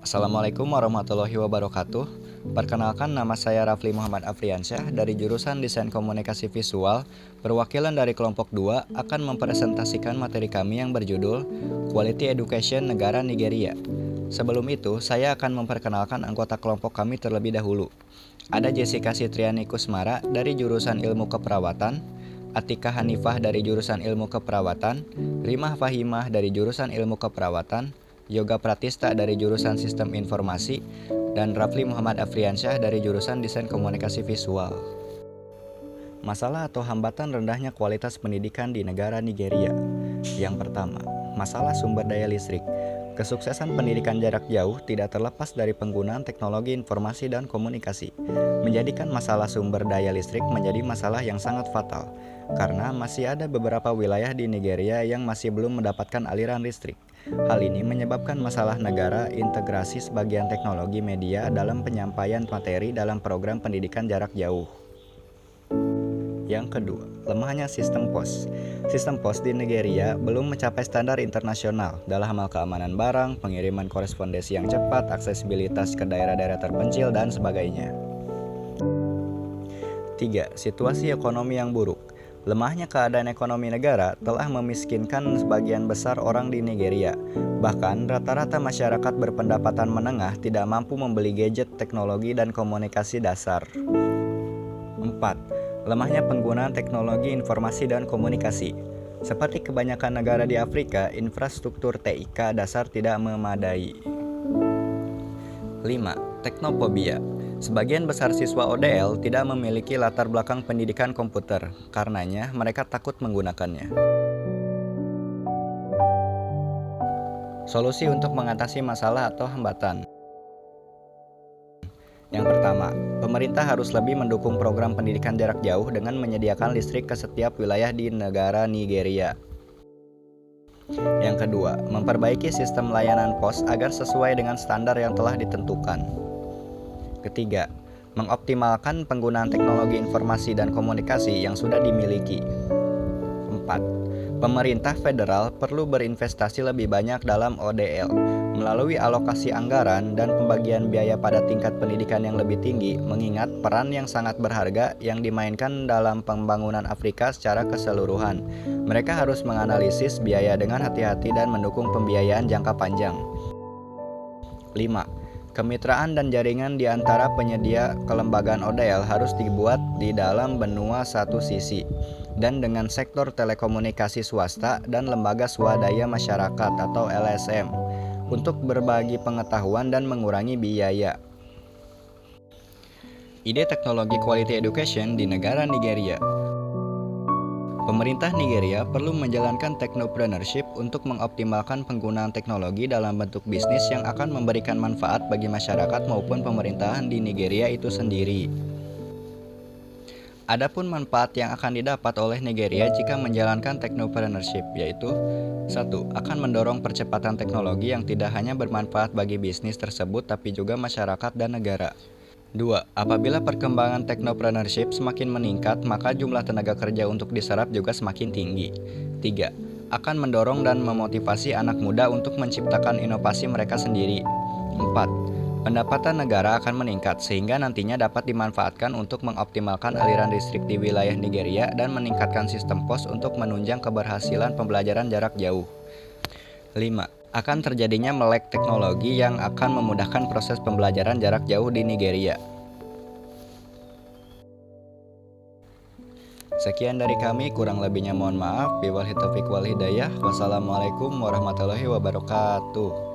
Assalamualaikum warahmatullahi wabarakatuh. Perkenalkan, nama saya Rafli Muhammad Afriansyah dari jurusan Desain Komunikasi Visual. Perwakilan dari kelompok 2 akan mempresentasikan materi kami yang berjudul Quality Education Negara Nigeria. Sebelum itu, saya akan memperkenalkan anggota kelompok kami terlebih dahulu. Ada Jessica Sitriani Kusmara dari jurusan Ilmu Keperawatan, Atika Hanifah dari jurusan Ilmu Keperawatan, Rimah Fahimah dari jurusan Ilmu Keperawatan, Yoga Pratista dari jurusan Sistem Informasi, dan Rafli Muhammad Afriansyah dari jurusan Desain Komunikasi Visual. Masalah atau hambatan rendahnya kualitas pendidikan di negara Nigeria. Yang pertama, masalah sumber daya listrik. Kesuksesan pendidikan jarak jauh tidak terlepas dari penggunaan teknologi informasi dan komunikasi. Menjadikan masalah sumber daya listrik menjadi masalah yang sangat fatal, karena masih ada beberapa wilayah di Nigeria yang masih belum mendapatkan aliran listrik. Hal ini menyebabkan masalah negara integrasi sebagian teknologi media dalam penyampaian materi dalam program pendidikan jarak jauh. Yang kedua, lemahnya sistem pos. Sistem pos di Nigeria belum mencapai standar internasional dalam hal keamanan barang, pengiriman korespondensi yang cepat, aksesibilitas ke daerah-daerah terpencil, dan sebagainya. 3. Situasi ekonomi yang buruk. Lemahnya keadaan ekonomi negara telah memiskinkan sebagian besar orang di Nigeria. Bahkan, rata-rata masyarakat berpendapatan menengah tidak mampu membeli gadget, teknologi, dan komunikasi dasar. 4. Lemahnya penggunaan teknologi informasi dan komunikasi. Seperti kebanyakan negara di Afrika, infrastruktur TIK dasar tidak memadai. 5. Teknophobia. Sebagian besar siswa ODL tidak memiliki latar belakang pendidikan komputer, karenanya mereka takut menggunakannya. Solusi untuk mengatasi masalah atau hambatan. Yang pertama, pemerintah harus lebih mendukung program pendidikan jarak jauh dengan menyediakan listrik ke setiap wilayah di negara Nigeria. Yang kedua, memperbaiki sistem layanan pos agar sesuai dengan standar yang telah ditentukan. Ketiga, mengoptimalkan penggunaan teknologi informasi dan komunikasi yang sudah dimiliki. 4. Pemerintah federal perlu berinvestasi lebih banyak dalam ODL melalui alokasi anggaran dan pembagian biaya pada tingkat pendidikan yang lebih tinggi, mengingat peran yang sangat berharga yang dimainkan dalam pembangunan Afrika secara keseluruhan. Mereka harus menganalisis biaya dengan hati-hati dan mendukung pembiayaan jangka panjang. 5. Kemitraan dan jaringan di antara penyedia kelembagaan ODL harus dibuat di dalam benua satu sisi, dan dengan sektor telekomunikasi swasta dan lembaga swadaya masyarakat atau LSM untuk berbagi pengetahuan dan mengurangi biaya. Ide teknologi quality education di negara Nigeria. Pemerintah Nigeria perlu menjalankan technopreneurship untuk mengoptimalkan penggunaan teknologi dalam bentuk bisnis yang akan memberikan manfaat bagi masyarakat maupun pemerintahan di Nigeria itu sendiri. Adapun manfaat yang akan didapat oleh Nigeria jika menjalankan technopreneurship yaitu 1. Akan mendorong percepatan teknologi yang tidak hanya bermanfaat bagi bisnis tersebut tapi juga masyarakat dan negara. 2. Apabila perkembangan technopreneurship semakin meningkat, maka jumlah tenaga kerja untuk diserap juga semakin tinggi. 3. Akan mendorong dan memotivasi anak muda untuk menciptakan inovasi mereka sendiri. 4. Pendapatan negara akan meningkat sehingga nantinya dapat dimanfaatkan untuk mengoptimalkan aliran listrik di wilayah Nigeria dan meningkatkan sistem pos untuk menunjang keberhasilan pembelajaran jarak jauh. 5. Akan terjadinya melek teknologi yang akan memudahkan proses pembelajaran jarak jauh di Nigeria. Sekian dari kami, kurang lebihnya mohon maaf. Biwal taufiq wal hidayah. Wassalamualaikum warahmatullahi wabarakatuh.